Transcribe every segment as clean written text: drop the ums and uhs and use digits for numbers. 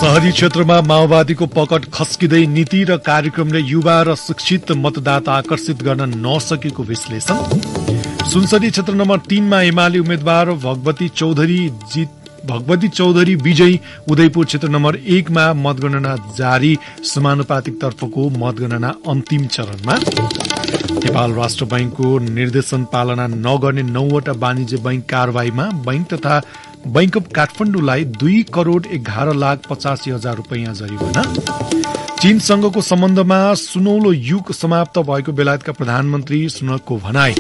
शहरी क्षेत्रमा माओवादीको पकड खस्किँदै नीति र कार्यक्रमले युवा र शिक्षित मतदाता आकर्षित गर्न नसकेको विश्लेषण। सुनसरी क्षेत्र नम्बर 3 मा एमाले उम्मेद्वार भगवती चौधरी विजयी। उदयपुर क्षेत्र नम्बर 1 मा मतगणना जारी। समानुपातिक तर्फको मतगणना अन्तिम चरणमा। नेपाल राष्ट्र बैंकको निर्देशन पालना नगर्ने 9वटा वाणिज्य बैंक कारवाहीमा। बैंक तथा बैंक अफ काठमाडौँलाई 2,11,85,000 रुपैयाँ जरिवाना। चीनसँगको सम्बन्धमा सुनौलो युग समाप्त भएको बेलायतका प्रधानमन्त्री सुनकको भनाई।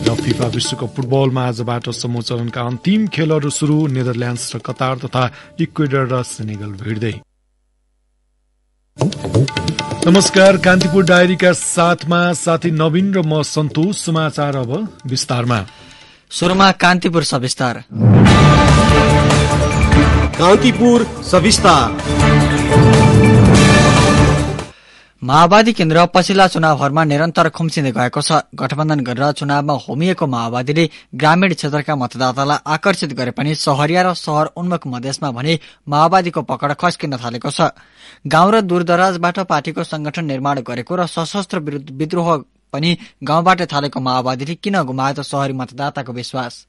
र फिफा विश्वकप फुटबलमा आजबाट समूह चरणका अन्तिम खेलहरू शुरू। नेदरल्याण्ड्स र कतार तथा इक्वेडर र सेनेगल भिड्दै। नमस्कार, कान्तिपुर डायरीका साथमा साथी नवीन र म सन्तोष। समाचार अब विस्तारमा। सुरुमा कान्तिपुर सविस्तार। कान्तिपुर सविस्तार। माओवादी केन्द्र पछिल्ला चुनावहरूमा निरन्तर खुम्चिँदै गएको छ। गठबन्धन गरेर चुनावमा होमिएको माओवादीले ग्रामीण क्षेत्रका मतदातालाई आकर्षित गरे पनि सहरिया र शहर उन्मुख मधेसमा भने माओवादीको पकड खस्किन थालेको छ। गाउँ र दूरदराजबाट पार्टीको संगठन निर्माण गरेको र सशस्त्र विद्रोह पनि गाउँबाट थालेको माओवादीले किन गुमायो त शहरी मतदाताको विश्वास?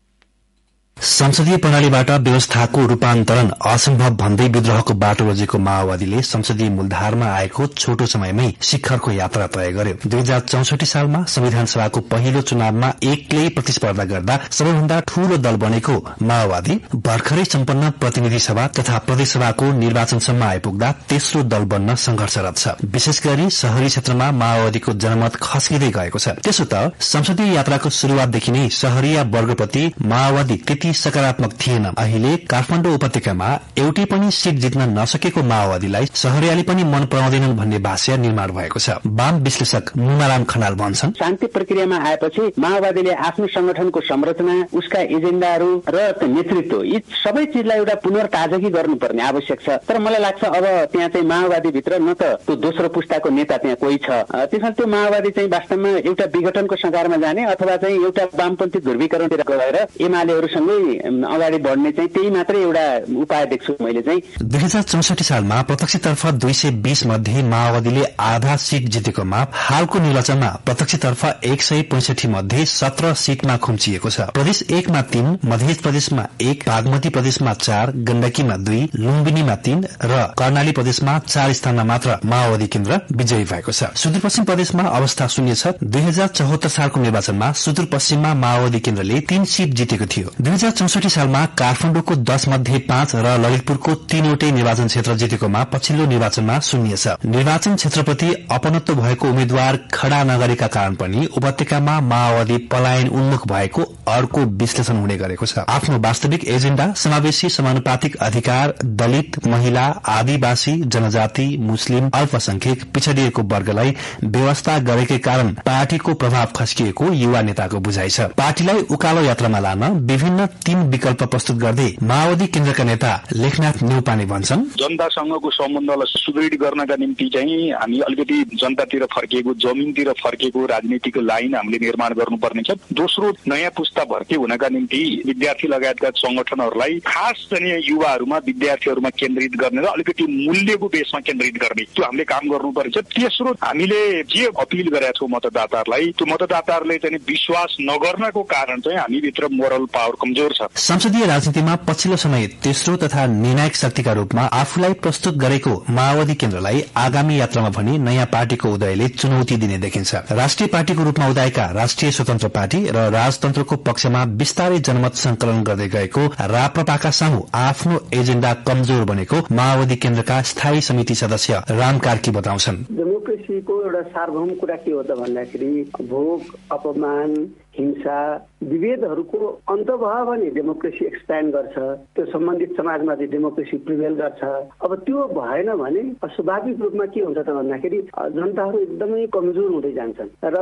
संसदीय प्रणालीबाट व्यवस्थाको रूपान्तरण असम्भव भन्दै विद्रोहको बाटो रोजेको माओवादीले संसदीय मूलधारमा आएको छोटो समयमै शिखरको यात्रा तय गर्यो। 2064 सालमा संविधान सभाको पहिलो चुनावमा एक्लै प्रतिस्पर्धा गर्दा सबैभन्दा ठूलो दल बनेको माओवादी भर्खरै सम्पन्न प्रतिनिधि सभा तथा प्रदेशसभाको निर्वाचनसम्म आइपुग्दा तेस्रो दल बन्न संघर्षरत छ। विशेष गरी शहरी क्षेत्रमा माओवादीको जनमत खस्किँदै गएको छ। त्यसो त संसदीय यात्राको शुरूआतदेखि नै शहरिया वर्गप्रति माओवादी सकारात्मक थिएन। अहिले काठमाडौँ उपत्यकामा एउटै पनि सीट जित्न नसकेको माओवादीलाई शहरियाले पनि मन पराउँदैनन् भन्ने भाष्य निर्माण भएको छ। वाम विश्लेषक मुमाराम खनाल भन्छन्, शान्ति प्रक्रियामा आएपछि माओवादीले आफ्नो संगठनको संरचना, उसका एजेन्डाहरू र नेतृत्व यी सबै चिजलाई एउटा पुनर्ताजगी गर्नुपर्ने आवश्यक छ। तर मलाई लाग्छ अब त्यहाँ चाहिँ माओवादी भित्र न त त्यो दोस्रो पुस्ताको नेता त्यहाँ कोही छ। त्यसमा त्यो माओवादी चाहिँ वास्तवमा एउटा विघटनको सकारमा जाने अथवा चाहिँ एउटा वामपन्थी ध्रुवीकरणतिर गएर एमालेहरूसँग अगाडि बढ्ने चाहिँ त्यही मात्रै एउटा उपाय देख्छु मैले चाहिँ। 2064 सालमा प्रत्यक्षतर्फ 220 मध्ये माओवादीले आधा सीट जितेकोमा हालको निर्वाचनमा प्रत्यक्षतर्फ 165 मध्ये 17 सीटमा खुम्चिएको छ। प्रदेश 1 मा 3, मध्य प्रदेशमा 1, बागमती प्रदेशमा 4, गण्डकीमा 2, लुम्बिनीमा 3 र कर्णाली प्रदेशमा 4 स्थानमा मात्र माओवादी केन्द्र विजयी भएको छ। सुदूरपश्चिम प्रदेशमा अवस्था शून्य छ। 2074 सालको निर्वाचनमा सुदूरपश्चिममा माओवादी केन्द्रले 3 सीट जितेको थियो। 2064 सालमा काठमाडौँको 10 मध्ये 5 र ललितपुरको 3वटै निर्वाचन क्षेत्र जितेकोमा पछिल्लो निर्वाचनमा शून्य छ। निर्वाचन क्षेत्रप्रति अपनत्व भएको उम्मेद्वार खड़ा नगरेका कारण पनि उपत्यकामा माओवादी पलायन उन्मुख भएको अर्को विश्लेषण हुने गरेको छ। आफ्नो वास्तविक एजेण्डा समावेशी समानुपातिक अधिकार, दलित, महिला, आदिवासी, जनजाति, मुस्लिम, अल्पसंख्यक, पिछडिएको वर्गलाई व्यवस्था गरेकै कारण पार्टीको प्रभाव खस्किएको युवा नेताको बुझाइ छ। पार्टीलाई उकालो यात्रामा लान विभिन्न 3 विकल्प प्रस्तुत गर्दै माओवादी केन्द्रका नेता लेखनाथ न्यौपाने भन्छन्, जनतासँगको सम्बन्धलाई सुदृढ गर्नका निम्ति चाहिँ हामी अलिकति जनतातिर फर्किएको, जमिनतिर फर्किएको राजनीतिको लाइन हामीले निर्माण गर्नुपर्ने छ। दोस्रो, नयाँ पुस्ता भर्ती हुनका निम्ति विद्यार्थी लगायतका संगठनहरूलाई खास चाहिँ युवाहरूमा, विद्यार्थीहरूमा केन्द्रित गर्ने र अलिकति मूल्यको बेसमा केन्द्रित गर्ने त्यो हामीले काम गर्नुपर्छ। तेस्रो, हामीले जे अपिल गरेका छौँ मतदाताहरूलाई, त्यो मतदाताहरूले चाहिँ विश्वास नगर्नको कारण चाहिँ हामीभित्र मोरल पावर कमजोर छ। संसदीय राजनीतिमा पछिल्लो समय तेस्रो तथा निर्णायक शक्तिका रूपमा आफूलाई प्रस्तुत गरेको माओवादी केन्द्रलाई आगामी यात्रामा भने नयाँ पार्टीको उदयले चुनौती दिने देखिन्छ। राष्ट्रिय पार्टीको रूपमा उदाएका राष्ट्रिय स्वतन्त्र पार्टी र राजतन्त्रको पक्षमा विस्तारै जनमत संकलन गर्दै गएको राप्रपाका सामु आफ्नो एजेण्डा कमजोर बनेको माओवादी केन्द्रका स्थायी समिति सदस्य राम कार्की बताउँछन्। डेमोक्रेसीको एउटा सार्वभौम कुरा के हो त भन्दाखेरि भोग, अपमान, हिंसा, विभेदहरूको अन्त भयो भने डेमोक्रेसी एक्सप्यान्ड गर्छ। त्यो सम्बन्धित समाजमा चाहिँ डेमोक्रेसी प्रिभेल गर्छ। अब त्यो भएन भने स्वाभाविक रूपमा के हुन्छ त भन्दाखेरि जनताहरू एकदमै कमजोर हुँदै जान्छन् र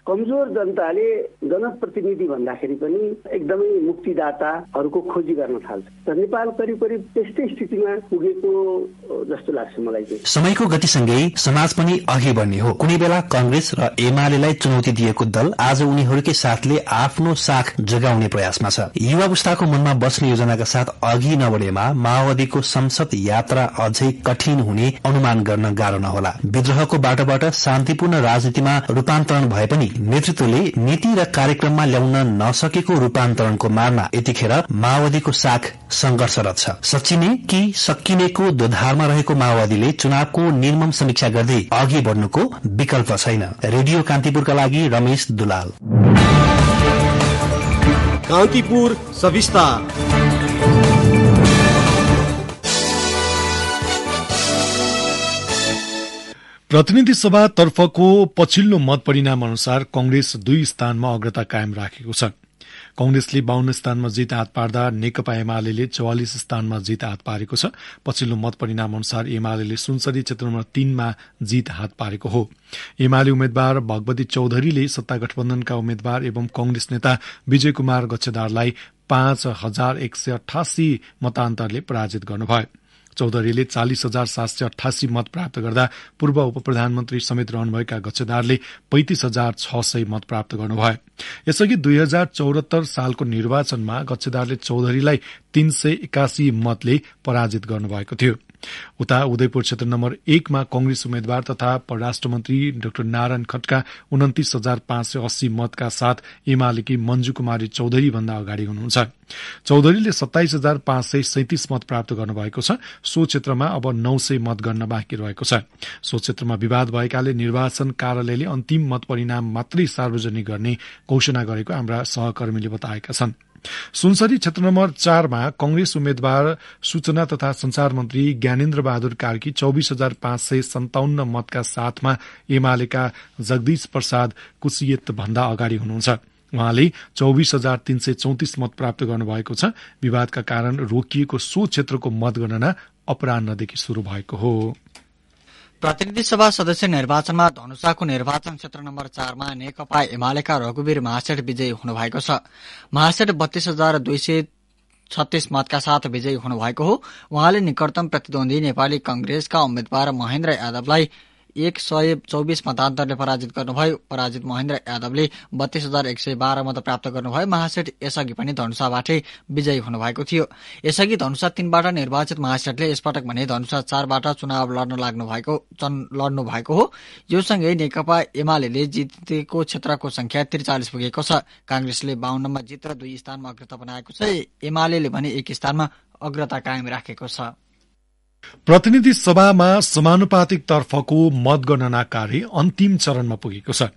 कमजोर जनताले जनप्रतिनिधि भन्दाखेरि पनि एकदमै मुक्तिदाताहरूको खोजी गर्न थाल्छ। र नेपाल करिब करिब त्यस्तै स्थितिमा पुगेको जस्तो लाग्छ मलाई चाहिँ। समयको गतिसँगै समाज पनि अघि बढ्ने हो। कुनै बेला कांग्रेस र एमालेलाई चुनौती दिएको दल आज उनीहरूकै साथले आफ्नो साख जोगाउने प्रयासमा छ। युवा पुस्ताको मनमा बस्ने योजनाका साथ अघि नबढेमा माओवादीको संसद यात्रा अझै कठिन हुने अनुमान गर्न गाह्रो नहोला। विद्रोहको बाटोबाट शान्तिपूर्ण राजनीतिमा रूपान्तरण भए पनि नेतृत्वले नीति र कार्यक्रममा ल्याउन नसकेको रूपान्तरणको मारमा यतिखेर माओवादीको साख संघर्षरत छ। सच्चिने कि सकिनेको दोधारमा रहेको माओवादीले चुनावको निर्मम समीक्षा गर्दै अघि बढ्नुको विकल्प छैन। रेडियो कान्तिपुरका लागि रमेश दुलाल। कान्तिपुर सविस्तार। प्रतिनिधि सभा तर्फको पछिल्लो मत परिणाम अनुसार कंग्रेस 2 स्थानमा अग्रता कायम राखेको छ। कंग्रेसले 52 स्थानमा जित हात पार्दा नेकपा एमाले 44 स्थानमा जित हात पारेको छ। पछिल्लो मत परिणाम अनुसार एमाले सुनसरी क्षेत्र नम्बर 3 मा जित हात पारेको हो। एमाले उम्मेद्वार भगवती चौधरीले सत्ता गठबन्धनका उम्मेद्वार एवं कंग्रेस नेता विजय कुमार गच्छेदारलाई 5188 मतान्तरले पराजित गर्नुभयो। चौधरीले 40,788 मत प्राप्त गर्दा पूर्व उप प्रधानमन्त्री समेत रहनुभएका गच्छेदारले 35,600 मत प्राप्त गर्नुभयो। यसअघि 2074 सालको निर्वाचनमा गच्छेदारले चौधरीलाई 381 मतले पराजित गर्नुभएको थियो। उता उदयपुर क्षेत्र नम्बर 1 मा कंग्रेस उम्मेद्वार तथा परराष्ट्र मन्त्री डाक्टर नारायण खड्का 29,580 मतका साथ एमालेकी मञ्जु कुमारी चौधरी भन्दा अगाडि हुनुहुन्छ। चौधरीले 27,537 मत प्राप्त गर्नुभएको छ। सो क्षेत्रमा अब 900 मत गर्न बाँकी रहेको छ। सो क्षेत्रमा विवाद भएकाले निर्वाचन कार्यालयले अन्तिम मत परिणाम मात्रै सार्वजनिक गर्ने घोषणा गरेको हाम्रा सहकर्मीले बताएका छन्। सुनसरी क्षेत्र नम्बर 4 मा कंग्रेस उम्मेद्वार सूचना तथा संचार मन्त्री ज्ञानेन्द्र बहादुर कार्की 24,557 मतका साथमा एमालेका जगदीश प्रसाद कुसियत भन्दा अगाडि हुनुहुन्छ। उहाँले 24,334 मत प्राप्त गर्नुभएको छ। विवादका कारण रोकिएको सो क्षेत्रको मतगणना अपराह्नदेखि शुरू भएको हो। प्रतिनिधि सभा सदस्य निर्वाचनमा धनुषाको निर्वाचन क्षेत्र नम्बर 4 मा नेकपा एमालेका रघुवीर महासेठ विजयी हुनुभएको छ। महासेठ 32,236 मतका साथ विजयी हुनुभएको हो। उहाँले निकटतम प्रतिद्वन्दी नेपाली कंग्रेसका उम्मेद्वार महेन्द्र यादवलाई 124 मतान्तरले पराजित गर्नुभयो। पराजित महेन्द्र यादवले 32,112 मत प्राप्त गर्नुभयो। महासेठ यसअघि पनि धनुषाबाटै विजयी हुनुभएको थियो। यसअघि धनुषा 3 बाट निर्वाचित महासेठले यसपटक भने धनुषा 4 बाट चुनाव लड्नु भएको हो। यो सँगै नेकपा एमाले जितेको क्षेत्रको संख्या 43 पुगेको छ। कांग्रेसले 52 मा जित र 2 स्थानमा अग्रता बनाएको छ। एमाले भने 1 स्थानमा अग्रता कायम राखेको छ। प्रतिनिधि सभामा समानुपातिक तर्फको मतगणना कार्य अन्तिम चरणमा पुगेको छ।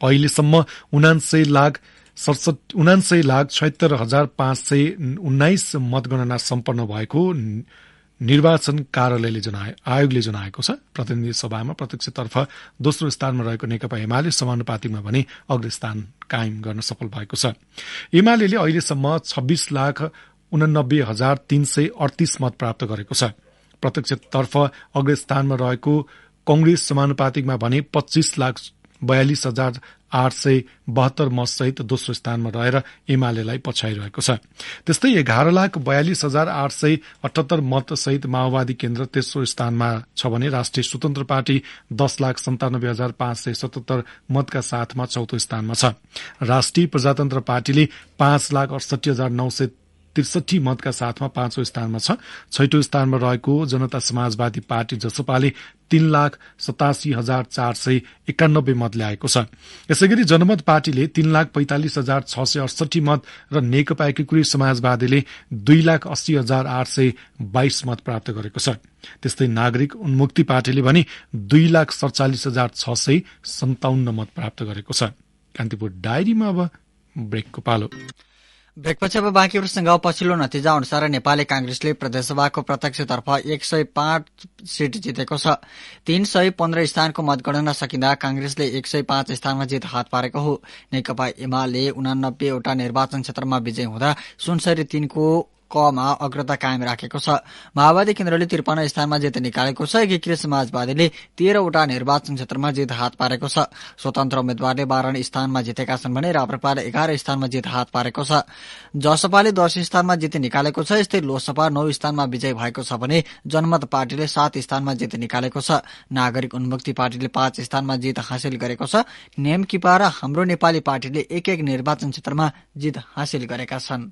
अहिलेसम्म 79,76,519 मतगणना सम्पन्न भएको निर्वाचन आयोगले जनाएको छ। प्रतिनिधि सभामा प्रत्यक्षतर्फ दोस्रो स्थानमा रहेको नेकपा एमाले समानुपातिकमा भने अग्रस्थान कायम गर्न सफल भएको छ। एमाले अहिलेसम्म 26,89,338 मत प्राप्त गरेको छ। प्रत्यक्षतर्फ अग्रस्थानमा रहेको कंग्रेस समानुपातिकमा भने 25,42,872 मतसहित दोस्रो स्थानमा रहेर एमालेलाई पछ्याइरहेको छ। त्यस्तै 11,42,878 मतसहित माओवादी केन्द्र तेस्रो स्थानमा छ भने राष्ट्रिय स्वतन्त्र पार्टी 10,97,577 मतका साथमा चौथो स्थानमा छ। राष्ट्रिय प्रजातन्त्र पार्टीले 5,68,963 मतका साथमा पाँचौं स्थानमा छ। छैटौं स्थानमा रहेको जनता समाजवादी पार्टी जसपाले 3,87,491 मत ल्याएको छ। यसैगरी जनमत पार्टीले 3,45,668 मत र नेकपा एकीकृत समाजवादीले 2,80,822 मत प्राप्त गरेको छ। त्यस्तै नागरिक उन्मुक्ति पार्टीले भने 2,47,657 मत प्राप्त गरेको छ। कान्तिपुर डायरीमा अब ब्रेकको पालो। ब्रेकपछि अब बाँकीहरूसँग पछिल्लो नतिजा अनुसार नेपाली कांग्रेसले प्रदेशसभाको प्रत्यक्षतर्फ 105 सीट जितेको छ। 315 स्थानको मतगणना सकिँदा कांग्रेसले 105 स्थानमा जित हात पारेको हो। नेकपा एमाले 89 वटा निर्वाचन क्षेत्रमा विजय हुँदा सुनसरी 3 को कमा अग्रता कायम राखेको छ। माओवादी केन्द्रले 53 स्थानमा जित निकालेको छ। एकीकृत समाजवादीले 13वटा निर्वाचन क्षेत्रमा जित हात पारेको छ। स्वतन्त्र उम्मेद्वारले 12 स्थानमा जितेका छन् भने राप्रपाले 11 स्थानमा जित हात पारेको छ। जसपाले 10 स्थानमा जित निकालेको छ। यस्तै लोकसभा 9 स्थानमा विजय भएको छ भने जनमत पार्टीले 7 स्थानमा जित निकालेको छ। नागरिक उन्मुक्ति पार्टीले 5 स्थानमा जित हासिल गरेको छ। नेमकिपा र हाम्रो नेपाली पार्टीले एक निर्वाचन क्षेत्रमा जित हासिल गरेका छन्।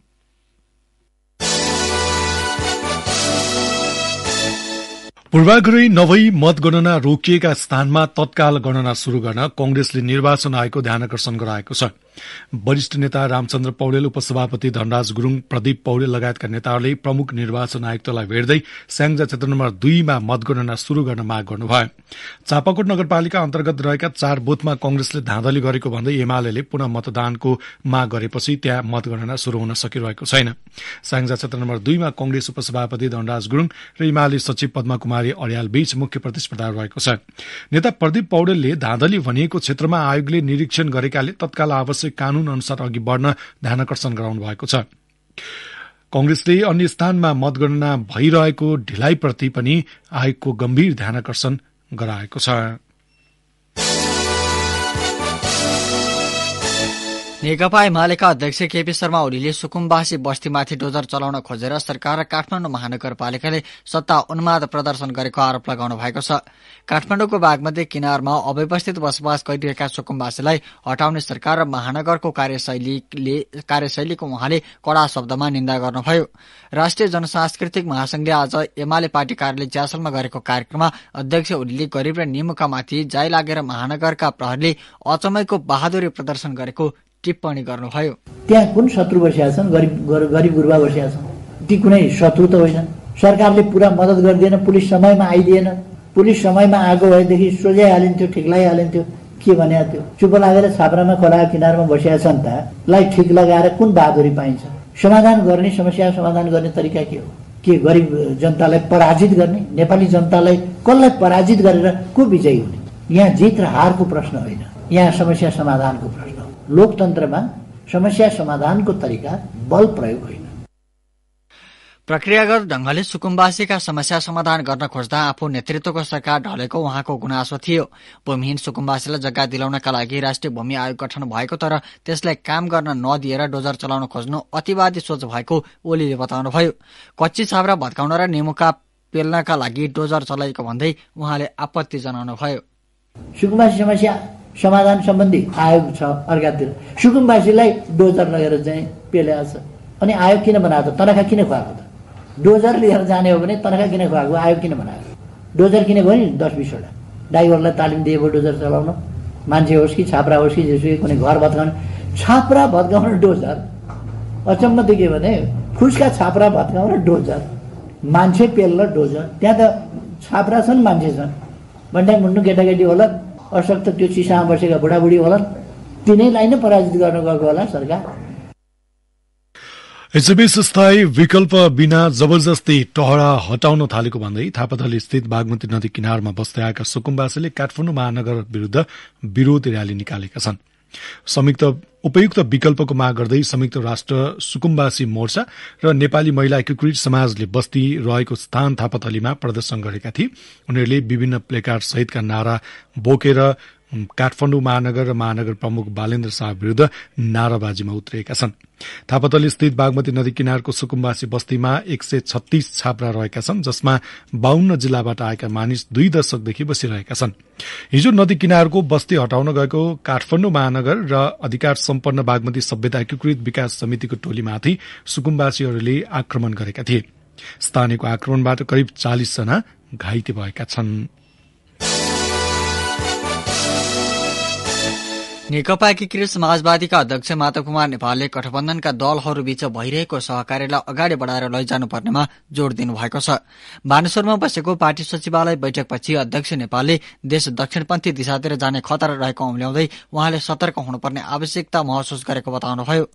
पूर्वाग्रही नभई मतगणना रोकिएका स्थानमा तत्काल गणना शुरू गर्न कंग्रेसले निर्वाचन आयोगको ध्यानकर्षण गराएको छ। वरिष्ठ नेता रामचन्द्र पौडेल, उपसभापति धनराज गुरूङ, प्रदीप पौडेल लगायतका नेताहरूले प्रमुख निर्वाचन आयुक्तलाई भेट्दै स्याङ्जा क्षेत्र नम्बर 2 मा मतगणना शुरू गर्न माग गर्नुभयो। चापाकोट नगरपालिका अन्तर्गत रहेका 4 बुथमा कंग्रेसले धाँधली गरेको भन्दै एमाले पुनः मतदानको माग गरेपछि त्यहाँ मतगणना शुरू हुन सकिरहेको छैन। स्याङ्जा क्षेत्र नम्बर 2 मा कंग्रेस उपसभापति धनराज गुरूङ र एमाले सचिव पद्मा कुमारी अर्याल बीच मुख्य प्रतिस्पर्धा रहेको छ। नेता प्रदीप पौडेलले धाँधली भनिएको क्षेत्रमा आयोगले निरीक्षण गरेकाले तत्काल आवश्यक कानून अनुसार अघि बढ्न ध्यानकर्षण गराउनु भएको छ। कंग्रेसले अन्य स्थानमा मतगणना भइरहेको ढिलाइप्रति पनि आयोगको गम्भीर ध्यानकर्षण गराएको छ। नेकपा एमालेका अध्यक्ष केपी शर्मा ओलीले सुकुम्बासी बस्तीमाथि डोजर चलाउन खोजेर सरकार र काठमाडौँ महानगरपालिकाले सत्ता उन्माद प्रदर्शन गरेको आरोप लगाउनु भएको छ। काठमाडौँको बागमती किनारमा अव्यवस्थित बसोबास गरिरहेका सुकुम्बासीलाई हटाउने सरकार र महानगरको कार्यशैलीको उहाँले कडा शब्दमा निन्दा गर्नुभयो। राष्ट्रिय जनसांस्कृतिक महासंघले आज एमाले पार्टी कार्यालय च्यासलमा गरेको कार्यक्रममा अध्यक्ष ओलीले गरिब र निमुखामाथि जाय लागेर महानगरका प्रहरीले अचम्मैको बहादुरी प्रदर्शन गरेको टिप्पणी गर्नुभयो। त्यहाँ कुन शत्रु बसिया छन्? गरिब गुरुबा बसिया छन्। ती कुनै शत्रु त होइन। सरकारले पूरा मद्दत गरिदिएन, पुलिस समयमा आइदिएन। पुलिस समयमा आएको भएदेखि सोझै हालिन्थ्यो, ठिक लगाइहालिन्थ्यो। के भने त्यो चुप लागेर छाप्रामा खोला किनारमा बसिया छन् त लाई ठिक लगाएर कुन बहादुरी पाइन्छ? समाधान गर्ने, समस्या समाधान गर्ने तरिका के हो? के गरिब जनतालाई पराजित गर्ने? नेपाली जनतालाई कसलाई पराजित गरेर को विजयी हुने? यहाँ जित र हारको प्रश्न होइन, यहाँ समस्या समाधानको प्रश्न। लोकतन्त्रमा समस्या समाधानको तरिका बल प्रयोग होइन। प्रक्रियागत ढंगले सुकुम्बासीका समस्या समाधान गर्न खोज्दा आफू नेतृत्वको सरकार ढलेको उहाँको गुनासो थियो। भूमिहीन सुकुम्बासीलाई जग्गा दिलाउनका लागि राष्ट्रिय भूमि आयोग गठन भएको तर त्यसलाई काम गर्न नदिएर डोजर चलाउन खोज्नु अतिवादी सोच भएको ओलीले बताउनुभयो। कच्ची छाप्रा भत्काउन र निमुखा पेल्नका लागि डोजर चलाएको भन्दै उहाँले आपत्ति जनाउनुभयो। सुकुम्बासी समस्या समाधान सम्बन्धी आयोग छ अर्कातिर, सुकुम्बासीलाई डोजर लगेर चाहिँ पेलेको छ। अनि आयोग किन बनाएको? तनखा किन खुवाएको त? डोजर लिएर जाने हो भने तनखा किन खुवाएको? आयोग किन बनाएको? डोजर किन गयो नि 10-20 वटा ड्राइभरलाई तालिम दिएको डोजर चलाउन, मान्छे होस् कि छाप्रा होस् कि जेसुकै कुनै घर भत्काउने। छाप्रा भत्काउन डोजर, अचम्म त के भने फुसका छाप्रा भत्काउन डोजर, मान्छे पेल्न डोजर। त्यहाँ त छाप्रा छन्, मान्छे छन्, भन्दा मुन्नु केटाकेटी होला, अशक्त त्यो चिसामा बसेका बुढाबुढी होला, तिनैलाई नै पराजित गर्न गएको होला सरकार। यसैबीच स्थायी विकल्प बिना जबरजस्ती टहरा हटाउन थालेको भन्दै थापाथली स्थित बागमती नदी किनारमा बस्दै आएका सुकुम्बासीले काठमाडौँ महानगर विरूद्ध विरोध र्याली निकालेका छन्। उपयुक्त विकल्पको माग गर्दै संयुक्त राष्ट्र सुकुम्बासी मोर्चा र नेपाली महिला एकीकृत समाजले बस्ती रहेको स्थान थापाथलीमा प्रदर्शन गरेका थिए। उनीहरूले विभिन्न प्लेकार्ड सहितका नारा बोकेर काठमाडौँ महानगर र महानगर प्रमुख बालेन्द्र शाह विरूद्ध नाराबाजीमा उत्रिएका छन्। थापाथली स्थित बागमती नदी किनारको सुकुम्बासी बस्तीमा 136 छाप्रा रहेका छन्, जसमा 52 जिल्लाबाट आएका मानिस 2 दशकदेखि बसिरहेका छन्। हिजो नदी किनारको बस्ती हटाउन गएको काठमाडौँ महानगर र अधिकार सम्पन्न बागमती सभ्यता एकीकृत विकास समितिको टोलीमाथि सुकुम्बासीहरूले आक्रमण गरेका थिए। स्थानीयको आक्रमणबाट करिब 40 जना घाइते भएका छन्। नेकपा एकीकृत समाजवादीका अध्यक्ष माधव कुमार नेपालले गठबन्धनका दलहरूबीच भइरहेको सहकार्यलाई अगाडि बढाएर लैजानुपर्नेमा जोड़ दिनुभएको छ। बानेश्वरमा बसेको पार्टी सचिवालय बैठकपछि अध्यक्ष नेपालले देश दक्षिणपन्थी दिशातिर जाने खतरा रहेको औँल्याउँदै उहाँले सतर्क हुनुपर्ने आवश्यकता महसुस गरेको बताउनुभयो।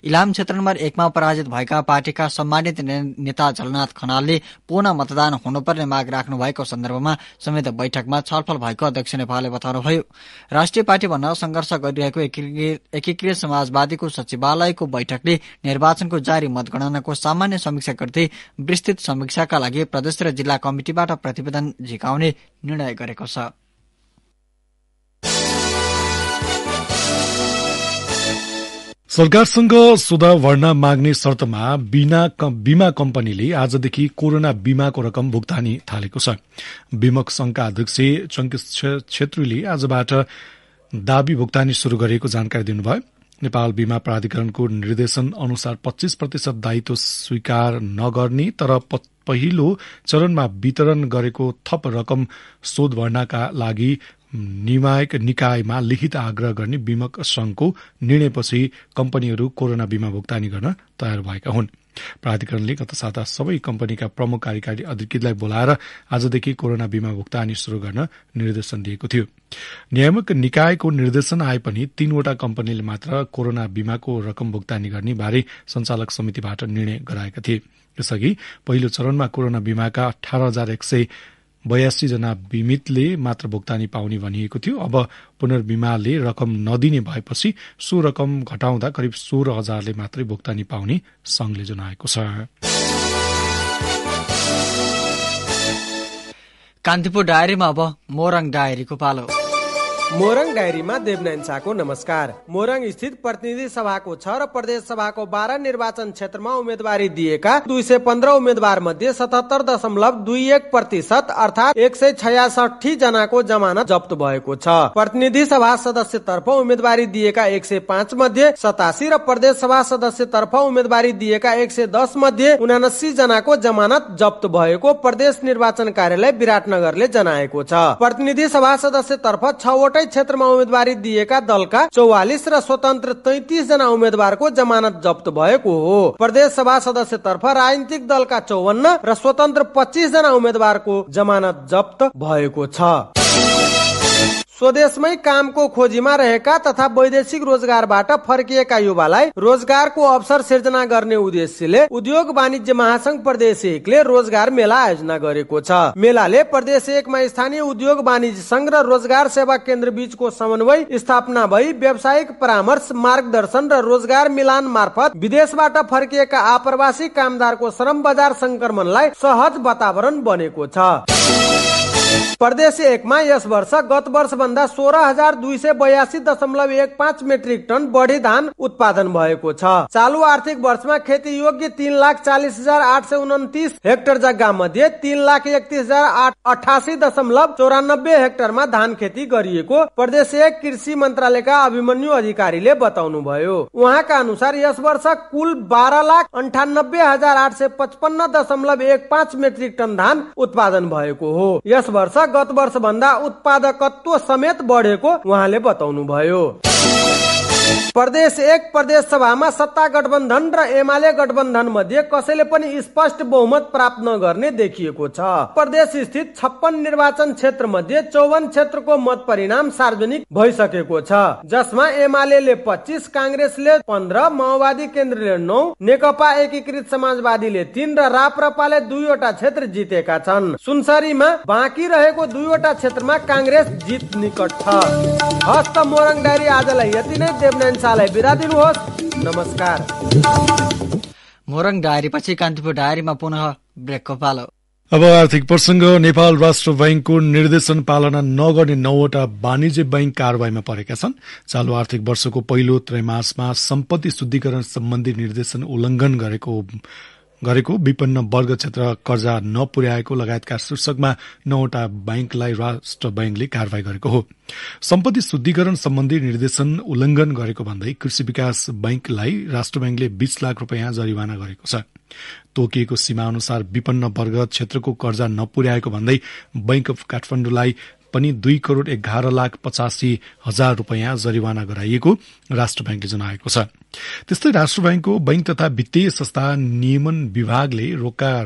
इलाम क्षेत्र नम्बर 1 मा पराजित भएका पार्टीका सम्मानित नेता झलनाथ खनालले पुनः मतदान हुनुपर्ने माग राख्नु भएको सन्दर्भमा समेत बैठकमा छलफल भएको अध्यक्ष नेपालले बताउनुभयो। राष्ट्रिय पार्टी भन्न संघर्ष गरिरहेको एकीकृत समाजवादीको सचिवालयको बैठकले निर्वाचनको जारी मतगणनाको सामान्य समीक्षा गर्दै विस्तृत समीक्षाका लागि प्रदेश र जिल्ला कमिटिबाट प्रतिवेदन झिकाउने निर्णय गरेको छ। सरकारसँग सुधार भर्ना माग्ने शर्तमा बीमा कम्पनीले आजदेखि कोरोना बीमाको रकम भुक्तानी थालेको छ। बीमक संघका अध्यक्ष चंकित छेत्रीले आजबाट दाबी भुक्तानी शुरू गरेको जानकारी दिनुभयो। नेपाल बीमा प्राधिकरणको निर्देशन अनुसार 25% दायित्व स्वीकार नगर्ने तर पहिलो चरणमा वितरण गरेको थप रकम शोध भर्नाका लागि नियामक निकायमा लिखित आग्रह गर्ने बीमक संघको निर्णयपछि कम्पनीहरू कोरोना बीमा भुक्तानी गर्न तयार भएका हुन्। प्राधिकरणले गत साता सबै कम्पनीका प्रमुख कार्यकारी अधिकृतलाई बोलाएर आजदेखि कोरोना बीमा भुक्तानी शुरू गर्न निर्देशन दिएको थियो। नियामक निकायको निर्देशन आए पनि 3वटा कम्पनीले मात्र कोरोना बीमाको रकम भुक्तानी गर्ने बारे संचालक समितिबाट निर्णय गराएका थिए। यसअघि पहिलो चरणमा कोरोना बीमाका 18,182 जना बीमितले मात्र भुक्तानी पाउने भनिएको थियो। अब पुनर्बीमाले रकम नदिने भएपछि सो रकम घटाउँदा करिब 16,000ले मात्रै भुक्तानी पाउने संघले जनाएको छ। कान्तिपुर डायरीमा अब मोरङ डायरीको पालो। मोरङ डायरीमा देवनारायण शाहको नमस्कार। मोरङ स्थित प्रतिनिधि सभाको 6 र प्रदेश सभाको 12 निर्वाचन क्षेत्रमा उम्मेदवारी दिएका 215 उम्मेद्वार मध्ये 77.21% अर्थात 166 जनाको जमानत जप्त भएको छ। प्रतिनिधि सभा सदस्यतर्फ उम्मेदवारी दिएका 105 मध्ये 87 र प्रदेश सभा सदस्यतर्फ उम्मेदवारी दिएका 110 मध्ये 79 जनाको जमानत जप्त भएको प्रदेश निर्वाचन कार्यालय विराटनगरले जनाएको छ। प्रतिनिधि सभा सदस्यतर्फ 6 क्षेत्रमा उम्मेदवारी दिएका दलका 44 र स्वतन्त्र 33 जना उम्मेद्वारको जमानत जप्त भएको हो। प्रदेश सभा सदस्यतर्फ राजनीतिक दलका 54 र स्वतन्त्र 25 जना उम्मेद्वारको जमानत जप्त भएको छ। स्वदेशमै कामको खोजीमा रहेका तथा वैदेशिक रोजगारबाट फर्किएका युवालाई रोजगारको अवसर सिर्जना गर्ने उद्देश्यले उद्योग वाणिज्य महासंघ प्रदेश 1 ले रोजगार मेला आयोजना गरेको छ। मेलाले प्रदेश 1 मा स्थानीय उद्योग वाणिज्य संघ र रोजगार सेवा केन्द्र बीचको समन्वय स्थापना भई व्यावसायिक परामर्श, मार्गदर्शन र रोजगार मिलान मार्फत विदेशबाट फर्किएका आप्रवासी कामदारको श्रम बजार संक्रमणलाई सहज वातावरण बनेको छ। प्रदेश 1 मा यस वर्ष गत वर्ष भन्दा 16,282.15 मेट्रिक टन बढी धान उत्पादन भएको छ। चालू आर्थिक वर्षमा खेती योग्य 3,40,829 हेक्टर जग्गा मध्ये 3,31,088.94 हेक्टरमा धान खेती गरिएको प्रदेश 1 कृषि मन्त्रालयका अभिमन्यु अधिकारीले बताउनु भयो। उहाँका अनुसार यस वर्ष कुल 12,98,855.15 मेट्रिक टन धान उत्पादन भएको हो। यस वर्ष गत वर्ष भन्दा उत्पादकत्व समेत बढेको उहाँले बताउनु भयो। प्रदेश 1 प्रदेश सभामा सत्ता गठबन्धन र एमाले गठबन्धन मध्ये कसैले पनि स्पष्ट बहुमत प्राप्त नगर्ने देखिएको छ। प्रदेश स्थित 56 निर्वाचन क्षेत्र मध्ये 54 क्षेत्रको मत परिणाम सार्वजनिक भइसकेको छ, जसमा एमाले 25, कांग्रेसले 15, माओवादी केन्द्रले 9, नेकपा एकीकृत समाजवादीले 3 र राप्रपाले 2 वटा क्षेत्र जितेका छन्। सुनसरीमा बाँकी रहेको 2 वटा क्षेत्रमा कांग्रेस जित निकट छ। हस्त मोरङ डायरी आजलाई यति नै। देवनारायण शाहलाई बिदा दिनुहोस्। नमस्कार। मोरङ डायरीपछि कान्तिपुर डायरीमा पुनः ब्रेकको पालो। अब आर्थिक प्रसंग। नेपाल राष्ट्र बैंकको निर्देशन पालना नगर्ने 9 वटा वाणिज्य बैंक कारबाहीमा परेका छन्। चालू आर्थिक वर्षको पहिलो त्रैमासमा सम्पत्ति शुद्धिकरण सम्बन्धी निर्देशन उल्लंघन गरेको विपन्न वर्ग क्षेत्र कर्जा नपुर्याएको लगायतका शीर्षकमा 9 वटा बैंकलाई राष्ट्र बैंकले कारवाही गरेको हो। सम्पत्ति शुद्धिकरण सम्बन्धी निर्देशन उल्लंघन गरेको भन्दै कृषि विकास बैंकलाई राष्ट्र बैंकले 20 लाख रुपैयाँ जरिवाना गरेको छ। तोकिएको सीमा अनुसार विपन्न वर्ग क्षेत्रको कर्जा नपुर्याएको भन्दै बैंक अफ काठमाडौँलाई पनि 2,11,85,000 रुपैयाँ जरिवाना गराइएको राष्ट्र बैंकले जनाएको छ। त्यस्तै राष्ट्र बैंकको बैंक तथा वित्तीय संस्था नियमन विभागले रोका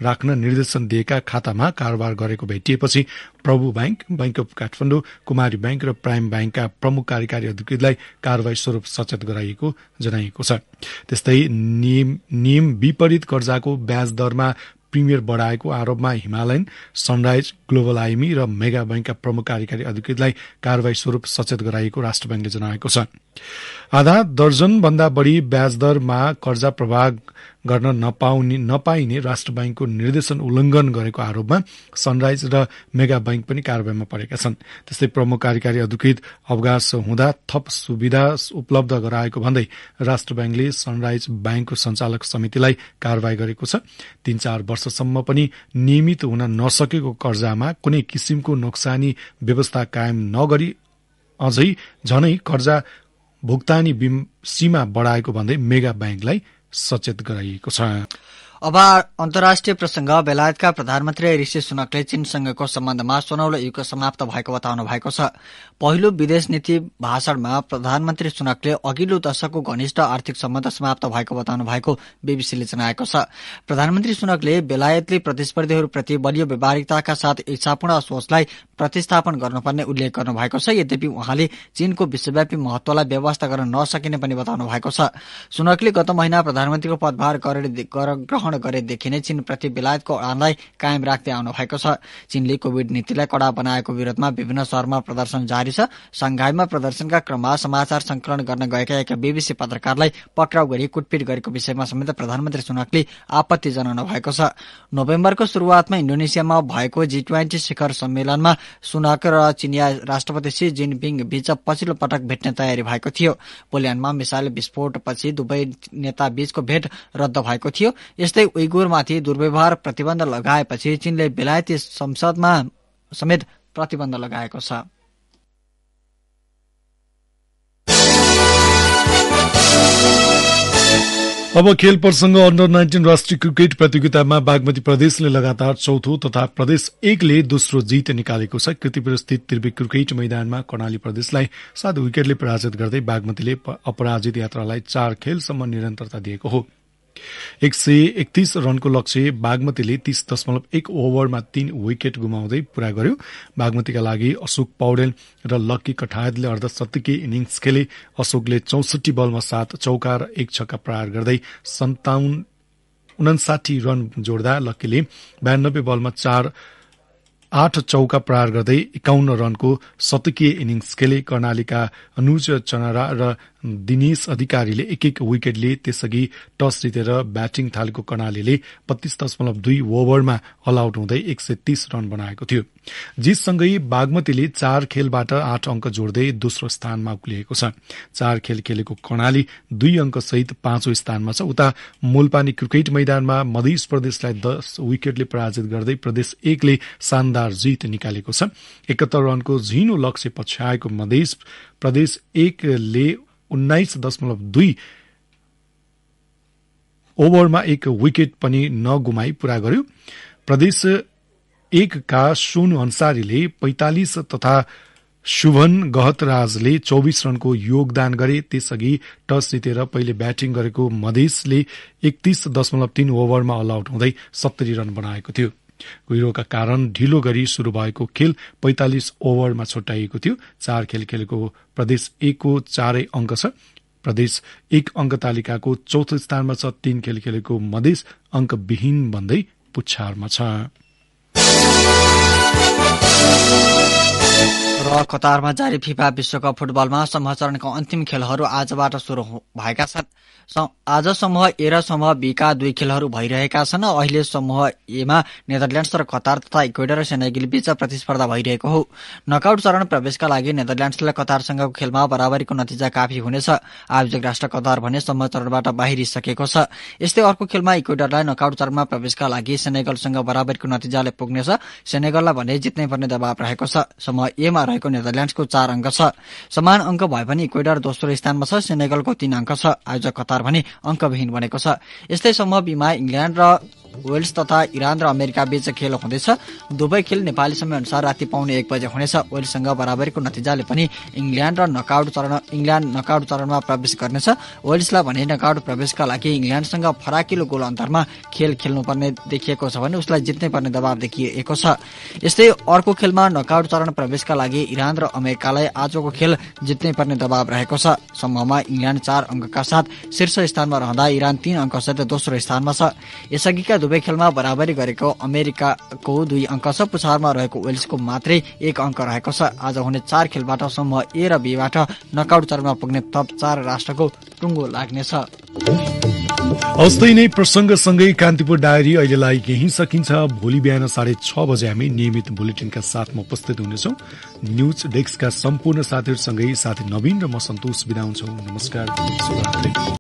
राख्न निर्देशन दिएका खातामा कारोबार गरेको भेटिएपछि प्रभु bank, bank of Kathmandu, Kumari bank र प्राइम बैंकका प्रमुख कार्यकारी अधिकृतलाई कारवाही स्वरूप सचेत गराइएको जनाइएको छ। त्यस्तै नियम विपरीत कर्जाको ब्याज दरमा प्रिमियर बढाएको आरोपमा हिमालयन, सनराइज, ग्लोबल आइमी र मेगा बैंकका प्रमुख कार्यकारी अधिकृतलाई कारवाही स्वरूप सचेत गराइएको राष्ट्र बैंकले जनाएको छ। आधा दर्जन भन्दा बढ़ी ब्याज दरमा कर्जा प्रवाह गर्न नपाइने राष्ट्र बैंकको निर्देशन उल्लंघन गरेको आरोपमा सनराइज र मेगा बैंक पनि कारवाहीमा परेका छन्। त्यस्तै प्रमुख कार्यकारी अधिकृत अवकाश हुँदा थप सुविधा उपलब्ध गराएको भन्दै राष्ट्र बैंकले सनराइज बैंकको संचालक समितिलाई कारवाही गरेको छ। 3-4 वर्षसम्म पनि नियमित हुन नसकेको कर्जामा कुनै किसिमको नोक्सानी व्यवस्था कायम नगरी अझै झनै कर्जा भुक्तानी सीमा बढ़ाएको भन्दै मेगा बैंकलाई सचेत गराइएको छ। अब अन्तर्राष्ट्रिय प्रसंग। बेलायतका प्रधानमन्त्री ऋषि सुनकले चीनसँगको सम्बन्धमा सुनौलो युग समाप्त भएको बताउनु भएको छ। पहिलो विदेश नीति भाषणमा प्रधानमन्त्री सुनकले अघिल्लो दशकको घनिष्ठ आर्थिक सम्बन्ध समाप्त भएको बताउनु भएको बीबीसीले जनाएको छ। प्रधानमन्त्री सुनकले बेलायतले प्रतिस्पर्धीहरूप्रति बलियो व्यावहारिकताका साथ इच्छापूर्ण सोचलाई प्रतिस्थापन गर्नुपर्ने उल्लेख गर्नु भएको छ। यद्यपि उहाँले चीनको विश्वव्यापी महत्वलाई व्यवस्था गर्न नसकिने पनि बताउनु भएको छ। सुनकले गत महिना प्रधानमन्त्रीको पदभार ग्रहण गरेदेखि नै चीनप्रति बेलायतको अडानलाई कायम राख्दै आउनु भएको छ। चीनले कोविड नीतिलाई कडा बनाएको विरोधमा विभिन्न शहरमा प्रदर्शन जारी छ। संघाईमा प्रदर्शनका क्रममा समाचार संकलन गर्न गएका एक बीबीसी पत्रकारलाई पक्राउ गरी कुटपिट गरेको विषयमा समेत प्रधानमन्त्री सुनकले आपत्ति जनाउनु भएको छ। नोभेम्बरको शुरूआतमा इन्डोनेसियामा भएको G20 शिखर सम्मेलनमा सुनक र चिनिया राष्ट्रपति सी जिनपिङ बीच पछिल्लो पटक भेट्ने तयारी भएको थियो। पोल्याण्डमा मिसाइल विस्फोटपछि दुवै नेता बीचको भेट रद्द भएको थियो। यस्तै उइगुरमाथि दुर्व्यवहार प्रतिबन्ध लगाएपछि चीनले बेलायती संसदमा समेत प्रतिबन्ध लगाएको छ। अब खेल प्रसंग। अन्डर 19 राष्ट्रिय क्रिकेट प्रतियोगितामा बागमती प्रदेशले लगातार चौथो तथा प्रदेश 1ले दोस्रो जित निकालेको छ। कीर्तिपुर स्थित त्रिवेणी क्रिकेट मैदानमा कर्णाली प्रदेशलाई 7 विकेटले पराजित गर्दै बागमतीले अपराजित यात्रालाई 4 खेलसम्म निरन्तरता दिएको हो। 131 रनको लक्ष्य बागमतीले 30.1 ओभरमा 3 विकेट गुमाउँदै पूरा गर्यो। बागमतीका लागि अशोक पौडेल र लक्की कठायतले अर्धशतकीय इनिंग्स खेले। अशोकले 64 बलमा 7 चौका र 1 छक्का प्रहार गर्दै 59 रन जोड्दा लक्कीले 92 बलमा 8 चौका प्रहार गर्दै 51 रनको शतकीय इनिंग्स खेले। कर्णालीका अनुज चनरा र दिनेश अधिकारीले 1-1 विकेट लिए। त्यसअघि टस जितेर ब्याटिङ थालेको कर्णालीले 32.2 ओभरमा अल आउट हुँदै 130 रन बनाएको थियो। जितसँगै बागमतीले 4 खेलबाट 8 अंक जोड्दै दोस्रो स्थानमा उक्लिएको छ। 4 खेल खेलेको कर्णाली 2 अंक सहित 5औं स्थानमा छ। उता मूलपानी क्रिकेट मैदानमा मध्य प्रदेशलाई 10 विकेटले पराजित गर्दै प्रदेश 1ले शानदार जित निकालेको छ। 71 रनको झिनो लक्ष्य पछ्याएको मध्य प्रदेश 1ले 19.2 ओभरमा 1 विकेट पनि नगुमाई पूरा गर्यो। प्रदेश 1 का सोनु अन्सारीले 45 तथा शुभन गहतराजले 24 रनको योगदान गरे। त्यसअघि टस जितेर पहिले ब्याटिङ गरेको मधेसले 31.3 ओभरमा अल आउट हुँदै 70 रन बनाएको थियो। कुहिरोका कारण ढिलो गरी शुरू भएको खेल 45 ओभरमा छुट्याइएको थियो। 4 खेल खेलेको प्रदेश 1 को 4 अंक छ। प्रदेश 1 अंक तालिकाको चौथो स्थानमा छ। 3 खेल खेलेको मधेस अंक विहीन भन्दै पुच्छारमा छ। र कतारमा जारी फिफा विश्वकप फुटबलमा समूह चरणको अन्तिम खेलहरू आजबाट शुरू भएका छन्। आज समूह ए र समूह बी का 2 खेलहरू भइरहेका छन्। अहिले समूह ए मा नेदरल्याण्ड्स र कतार तथा इक्वेडर र सेनेगल बीच प्रतिस्पर्धा भइरहेको हो। नकआउट चरण प्रवेशका लागि नेदरल्याण्ड्सलाई कतारसँगको खेलमा बराबरीको नतिजा काफी हुनेछ। आयोजक राष्ट्र कतार भने समूह चरणबाट बाहिरिसकेको छ। यस्तै अर्को खेलमा इक्वेडरलाई नकआउट चरणमा प्रवेशका लागि सेनेगलसँग बराबरीको नतिजाले पुग्नेछ। सेनेगललाई भने जित्नै पर्ने दबाव रहेको छ। समूह ए मा रहेको नेदरल्याण्ड्सको 4 अंक छ। समान अंक भए पनि इक्वेडर दोस्रो स्थानमा छ। सेनेगलको 3 अंक छ। आयोजक कतार भने अंकविहीन बनेको छ। यस्तै समूह बीमा इंग्ल्याण्ड र वेल्स तथा इरान र अमेरिका बीच खेल हुँदैछ। दुवै खेल नेपाली समय अनुसार राति पाउने 1 बजे हुनेछ। वेल्ससँग बराबरीको नतिजाले पनि इंग्ल्याण्ड नकआउट चरणमा प्रवेश गर्नेछ। वेल्सलाई भने नकआउट प्रवेशका लागि इंग्ल्याण्डसँग फराकिलो गोल अन्तरमा खेल खेल्नुपर्ने देखिएको छ भने उसलाई जित्नै पर्ने दबाव देखिएको छ। यस्तै अर्को खेलमा नकआउट चरण प्रवेशका लागि इरान र अमेरिकालाई आजको खेल जित्नै पर्ने दबाव रहेको छ। समूहमा इंग्ल्याण्ड 4 अंकका साथ शीर्ष स्थानमा रहँदा इरान 3 अंकसहित दोस्रो स्थानमा छ। यसअघिका दुवै खेलमा बराबरी गरेको अमेरिकाको 2 अङ्क छ। पुछारमा रहेको वेल्सको मात्रै 1 अङ्क रहेको छ। आज हुने 4 खेलबाट समूह ए र बीबाट नकआउट चरणमा पुग्ने थप 4 राष्ट्रको टुङ्गो लाग्नेछ। हस्तै नै प्रसङ्गसँगै कान्तिपुर डायरी अहिलेलाई यही सकिन्छ। भोलि बिहान 6:30 बजे हामी नियमित बुलेटिनका साथमा उपस्थित हुनेछौँ। न्यूज डेस्कका सम्पूर्ण साथीहरूसँगै साथी नवीन र म सन्तोष बिदा हुन्छौँ। नमस्कार, शुभरात्रि।